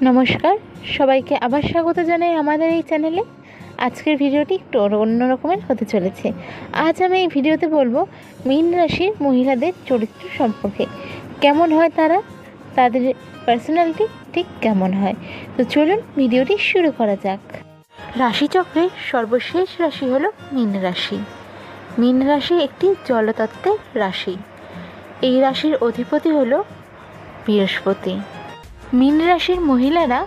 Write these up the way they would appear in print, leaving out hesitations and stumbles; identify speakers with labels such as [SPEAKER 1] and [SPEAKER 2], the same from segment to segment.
[SPEAKER 1] নমস্কার, সবাইকে আবার স্বাগত জানাই আমাদের এই চ্যানেলে। আজকের ভিডিওটি একটু অন্য রকমের হতে চলেছে। আজ আমি এই ভিডিওতে বলবো মীন রাশির মহিলাদের চরিত্র সম্পর্কে। কেমন হয় তারা, তাদের পার্সোনালিটি ঠিক কেমন হয়। তো চলুন ভিডিওটি শুরু করা যাক। রাশিচক্রের সর্বশেষ রাশি হলো মীন রাশি। মীন রাশি একটি জলতত্ত্বের রাশি। এই রাশির অধিপতি হলো বৃহস্পতি। মীন রাশির মহিলারা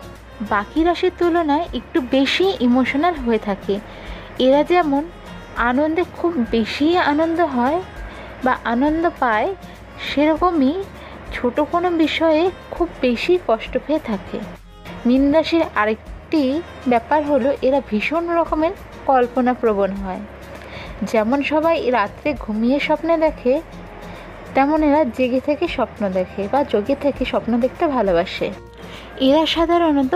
[SPEAKER 1] বাকি রাশির তুলনায় একটু বেশি ইমোশনাল হয়ে থাকে। এরা যেমন আনন্দে খুব বেশি আনন্দ হয় বা আনন্দ পায়, সেরকমই ছোট কোনো বিষয়ে খুব বেশি কষ্ট পেয়ে থাকে। মীন রাশির আরেকটি ব্যাপার হলো এরা ভীষণ রকমের কল্পনাপ্রবণ হয়। যেমন সবাই রাত্রে ঘুমিয়ে স্বপ্নে দেখে, তেমন এরা জেগে থেকে স্বপ্ন দেখে বা জেগে থেকে স্বপ্ন দেখতে ভালোবাসে। এরা সাধারণত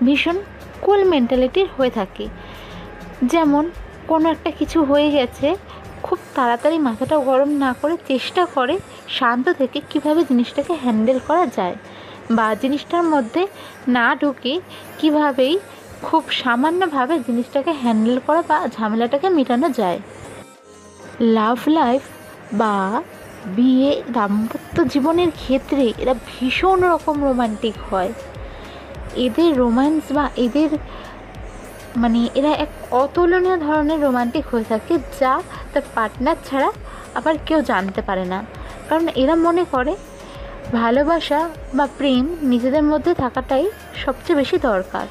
[SPEAKER 1] ভীষণ কুল মেন্টালিটির হয়ে থাকে। যেমন কোনো একটা কিছু হয়ে গেছে, খুব তাড়াতাড়ি মাথাটা গরম না করে চেষ্টা করে শান্ত থেকে কিভাবে জিনিসটাকে হ্যান্ডেল করা যায়, বা জিনিসটার মধ্যে না ঢুকে কিভাবেই খুব সামান্যভাবে জিনিসটাকে হ্যান্ডেল করা বা ঝামেলাটাকে মেটানো যায়। লাভ লাইফ বা বিয়ে দাম্পত্য জীবনের ক্ষেত্রে এরা ভীষণ রকম রোমান্টিক হয়। এদের রোম্যান্স বা এরা এক অতুলনীয় ধরনের রোমান্টিক হয়ে থাকে, যা তার পার্টনার ছাড়া আবার কেউ জানতে পারে না। কারণ এরা মনে করে ভালোবাসা বা প্রেম নিজেদের মধ্যে থাকাটাই সবচেয়ে বেশি দরকার।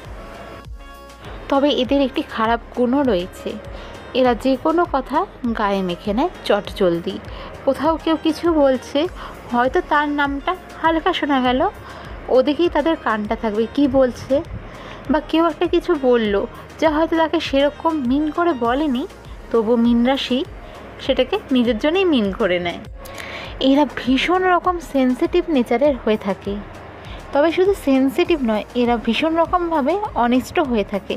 [SPEAKER 1] তবে এদের একটি খারাপ গুণও রয়েছে। এরা যে কোনো কথা গায়ে মেখে নেয় চটজলদি। কোথাও কেউ কিছু বলছে, হয়তো তার নামটা হালকা শোনা গেল, ওদিকেই তাদের কানটা থাকবে কি বলছে। বা কেউ একটা কিছু বলল যা হয়তো তাকে সেরকম মিন করে বলেনি, তবু মীন রাশি সেটাকে নিজের জন্যই মিন করে নেয়। এরা ভীষণ রকম সেন্সিটিভ নেচারের হয়ে থাকে। তবে শুধু সেন্সিটিভ নয়, এরা ভীষণ রকমভাবে অনিষ্ট হয়ে থাকে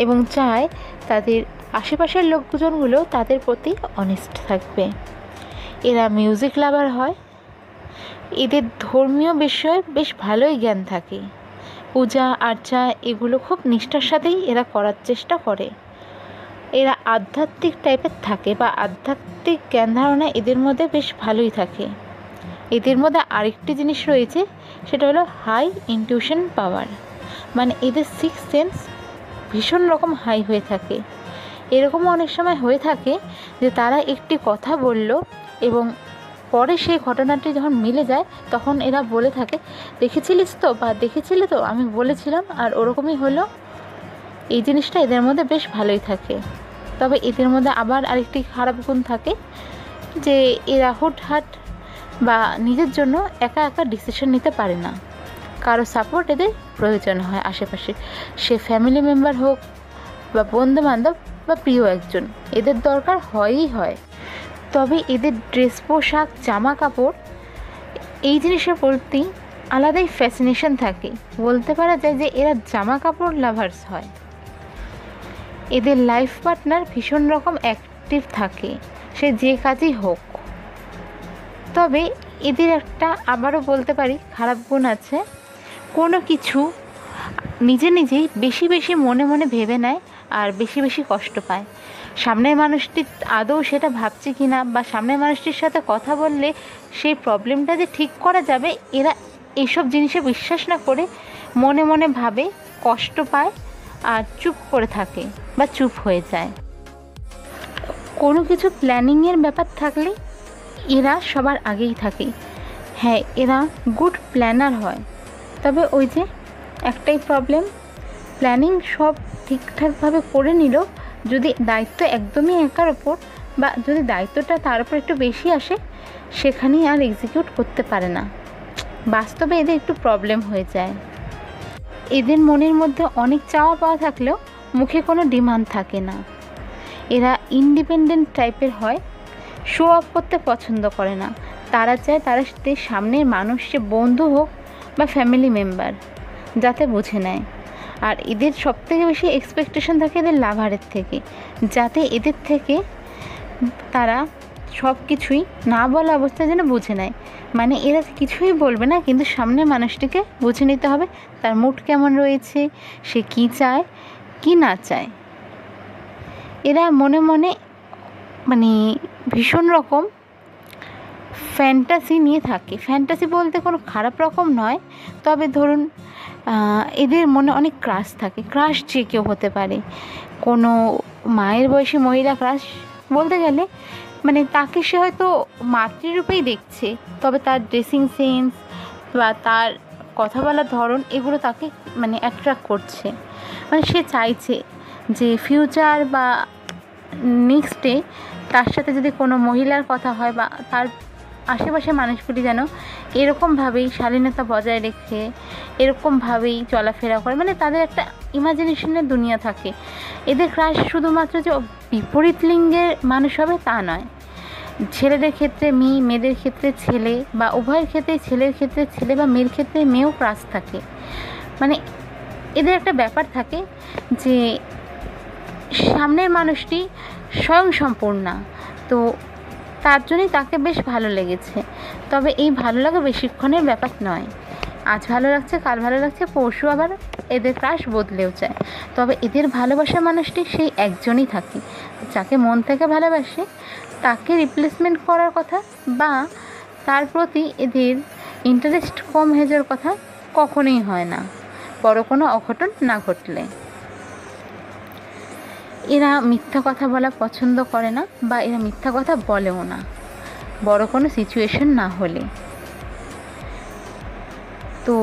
[SPEAKER 1] এবং চায় তাদের আশেপাশের লোকজনগুলো তাদের প্রতি অনেস্ট থাকবে। এরা মিউজিক লাভার হয়। এদের ধর্মীয় বিষয়ে বেশ ভালোই জ্ঞান থাকে। পূজা আর্চা এগুলো খুব নিষ্ঠার সাথেই এরা করার চেষ্টা করে। এরা আধ্যাত্মিক টাইপের থাকে বা আধ্যাত্মিক জ্ঞান ধারণা এদের মধ্যে বেশ ভালোই থাকে। এদের মধ্যে আরেকটি জিনিস রয়েছে, সেটা হলো হাই ইনটিউশন পাওয়ার। এদের সিক্স সেন্স ভীষণ রকম হাই হয়ে থাকে। এরকমও অনেক সময় হয়ে থাকে যে তারা একটি কথা বলল এবং পরে সেই ঘটনাটি যখন মিলে যায় তখন এরা বলে থাকে, দেখেছিলিস তো বা দেখেছিলে তো, আমি বলেছিলাম আর ওরকমই হলো। এই জিনিসটা এদের মধ্যে বেশ ভালোই থাকে। তবে এদের মধ্যে আবার আরেকটি খারাপ গুণ থাকে যে এরা হুটহাট বা নিজের জন্য একা একা ডিসিশন নিতে পারে না। কারো সাপোর্ট এদের প্রয়োজন হয় আশেপাশে, সে ফ্যামিলি মেম্বার হোক বা বন্ধুবান্ধব বা প্রিয় একজন, এদের দরকার হয়ই হয়। তবে এদের ড্রেস পোশাক জামা কাপড় এই জিনিসের প্রতি আলাদাই ফ্যাসিনেশন থাকে। বলতে পারা যায় যে এরা জামা কাপড় লাভার্স হয়। এদের লাইফ পার্টনার ভীষণ রকম অ্যাক্টিভ থাকে, সে যে কাজই হোক। তবে এদের একটা আবারও বলতে পারি খারাপ গুণ আছে, কোনো কিছু নিজেই বেশি বেশি মনে মনে ভেবে নেয় আর বেশি বেশি কষ্ট পায়। সামনের মানুষটি আদৌ সেটা ভাবছে কি না, বা সামনের মানুষটির সাথে কথা বললে সেই প্রবলেমটা যে ঠিক করা যাবে, এরা এইসব জিনিসে বিশ্বাস না করে মনে মনে ভাবে, কষ্ট পায় আর চুপ করে থাকে বা চুপ হয়ে যায়। কোনো কিছু প্ল্যানিংয়ের ব্যাপার থাকলে এরা সবার আগেই থাকে। হ্যাঁ, এরা গুড প্ল্যানার হয়। তবে ওই যে একটাই প্রবলেম, প্ল্যানিং সব ঠিকঠাকভাবে করে নিল, যদি দায়িত্ব একদমই একার ওপর বা যদি দায়িত্বটা তার উপর একটু বেশি আসে, সেখানেই আর এক্সিকিউট করতে পারে না। বাস্তবে এদের একটু প্রবলেম হয়ে যায়। এদের মনের মধ্যে অনেক চাওয়া পাওয়া থাকলেও মুখে কোনো ডিমান্ড থাকে না। এরা ইন্ডিপেন্ডেন্ট টাইপের হয়, শো অফ করতে পছন্দ করে না। তারা চায় তাদের সামনের মানুষ, সে বন্ধু হোক বা ফ্যামিলি মেম্বার, যাতে বুঝে নেয়। আর এদের সবথেকে বেশি এক্সপেকটেশন থাকে এদের লাভারের থেকে, যাতে এদের থেকে তারা সব কিছুই না বলা অবস্থায় যেন বুঝে নেয়। মানে এরা কিছুই বলবে না, কিন্তু সামনের মানুষটিকে বুঝে নিতে হবে তার মুড কেমন রয়েছে, সে কী চায় কি না চায়। এরা মনে মনে মানে ভীষণ রকম ফ্যান্টাসি নিয়ে থাকে। ফ্যান্টাসি বলতে কোনো খারাপ রকম নয়, তবে ধরুন এদের মনে অনেক ক্রাশ থাকে। ক্রাশ যে কেউ হতে পারে, কোনো মায়ের বয়সী মহিলা ক্রাশ বলতে গেলে মানে তাকে সে হয়তো মাতৃরূপেই দেখছে, তবে তার ড্রেসিং সেন্স বা তার কথা বলার ধরন এগুলো তাকে মানে অ্যাট্রাক্ট করছে। মানে সে চাইছে যে ফিউচার বা নেক্সটে তার সাথে যদি কোনো মহিলার কথা হয় বা তার আশেপাশে মানুষগুলি যেন এরকমভাবেই শালীনতা বজায় রেখে এরকমভাবেই চলাফেরা করে, মানে তাদের একটা ইমাজিনেশনের দুনিয়া থাকে। এদের ক্রাশ শুধুমাত্র যে বিপরীত লিঙ্গের মানুষ হবে তা নয়, ছেলেদের ক্ষেত্রে মেয়ে, মেয়েদের ক্ষেত্রে ছেলে বা উভয়ের ক্ষেত্রে, ছেলের ক্ষেত্রে ছেলে বা মেয়ের ক্ষেত্রে মেয়েও ক্রাশ থাকে। মানে এদের একটা ব্যাপার থাকে যে সামনের মানুষটি স্বয়ংসম্পূর্ণা, তো তার জন্যই তাকে বেশ ভালো লেগেছে। তবে এই ভালো লাগা বেশিক্ষণের ব্যাপার নয়, আজ ভালো লাগছে কাল ভালো লাগছে, পরশু আবার এদের ক্রাশ বদলেও যায়। তবে এদের ভালোবাসার মানুষটি সেই একজনই থাকে, যাকে মন থেকে ভালোবাসে তাকে রিপ্লেসমেন্ট করার কথা বা তার প্রতি এদের ইন্টারেস্ট কম হয়ে যাওয়ার কথা কখনোই হয় না, বড় কোনো অঘটন না ঘটলে। এরা মিথ্যা কথা বলা পছন্দ করে না বা এরা মিথ্যা কথা বলেও না, বড় কোনো সিচুয়েশন না হলে। তো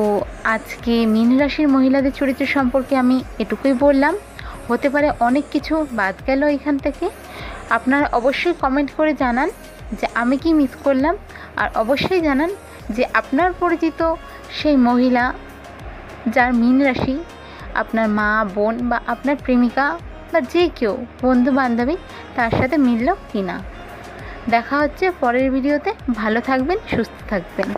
[SPEAKER 1] আজকে মীন রাশির মহিলাদের চরিত্র সম্পর্কে আমি এটুকুই বললাম। হতে পারে অনেক কিছু বাদ গেল এখান থেকে। আপনারা অবশ্যই কমেন্ট করে জানান যে আমি কি মিস করলাম, আর অবশ্যই জানান যে আপনার পরিচিত সেই মহিলা যার মীন রাশি, আপনার মা, বোন বা আপনার প্রেমিকা বা যে কেউ বন্ধু বান্ধবী তার সাথে মিলল কি না। দেখা হচ্ছে পরের ভিডিওতে। ভালো থাকবেন, সুস্থ থাকবেন।